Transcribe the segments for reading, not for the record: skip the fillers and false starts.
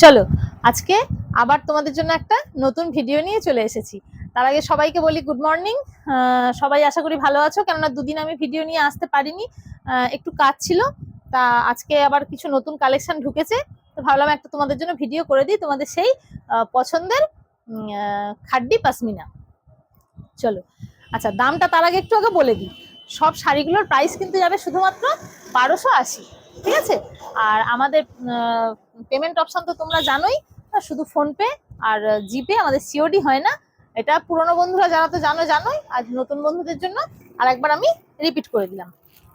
চলো আজকে আবার তোমাদের জন্য একটা নতুন ভিডিও নিয়ে চলে এসেছি। তার আগে সবাইকে বলি গুড মর্নিং। সবাই আশা করি ভালো আছো, কেননা দুদিন আমি ভিডিও নিয়ে আসতে পারিনি, একটু কাজ ছিল। তা আজকে আবার কিছু নতুন কালেকশন ঢুকেছে, তো ভাবলাম একটা তোমাদের জন্য ভিডিও করে দিই, তোমাদের সেই পছন্দের খাড্ডি পাশমিনা। চলো আচ্ছা, দামটা তার আগে একটু আগে বলে দিই। সব শাড়িগুলোর প্রাইস কিন্তু যাবে শুধুমাত্র 1280, ঠিক আছে? আর আমাদের পেমেন্ট অপশন তো তোমরা জানোই, শুধু ফোনপে আর জিপে, আমাদের সিওডি হয় না। এটা পুরনো বন্ধুরা যারা তো জানোই, আর নতুন বন্ধুদের জন্য আর একবার আমি রিপিট করে দিলাম।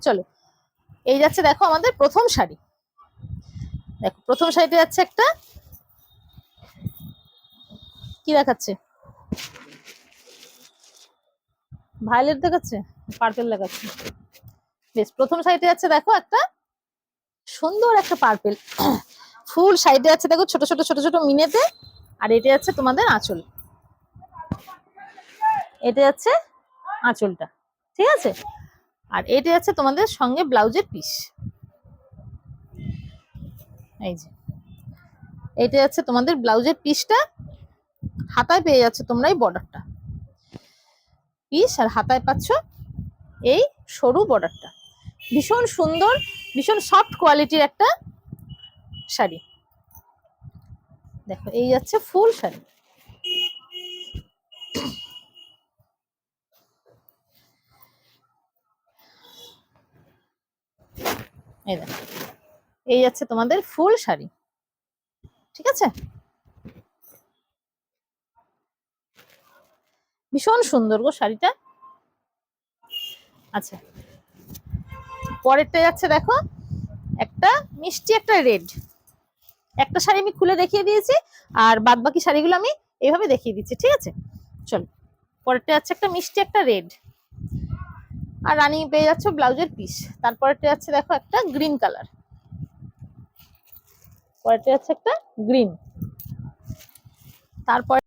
চলো, এই যাচ্ছে দেখো আমাদের প্রথম শাড়ি। দেখো প্রথম শাড়িতে যাচ্ছে একটা, কি দেখাচ্ছে, ভায়োলেট দেখাচ্ছে, পার্পেল দেখাচ্ছে। বেশ, প্রথম শাড়িতে যাচ্ছে দেখো একটা সুন্দর একটা পার্পেল ফুল সাইডে আছে, দেখো ছোট ছোট ছোট ছোট মিনেতে। আর এটা যাচ্ছে তোমাদের আঁচল, এটা যাচ্ছে আঁচলটা, ঠিক আছে? আর এটা যাচ্ছে তোমাদের সঙ্গে ব্লাউজের পিস। এই যে এটা যাচ্ছে তোমাদের ব্লাউজের পিসটা, হাতায় পেয়ে যাচ্ছে তোমরা এই বর্ডারটা, পিস আর হাতায় পাচ্ছ এই সরু বর্ডারটা। ভীষণ সুন্দর, ভীষণ সফট কোয়ালিটির একটা শাড়ি। দেখো এই যাচ্ছে ফুল শাড়ি। এই দেখো এই যাচ্ছে তোমাদের ফুল শাড়ি, ঠিক আছে? ভীষণ সুন্দর গো শাড়িটা। আচ্ছা, পরেরটা যাচ্ছে দেখো একটা মিষ্টি একটা রেড। একটা শাড়ি আমি খুলে দেখিয়ে দিয়েছি, আর বাদ বাকি শাড়িগুলো আমি এইভাবে দেখিয়ে দিচ্ছি, ঠিক আছে? চলো, পরেরটা যাচ্ছে একটা মিষ্টি একটা রেড, আর রানিং পেয়ে যাচ্ছে ব্লাউজের পিস। তারপরেরটা যাচ্ছে দেখো একটা গ্রিন কালার, পরেরটা যাচ্ছে একটা গ্রিন, তারপর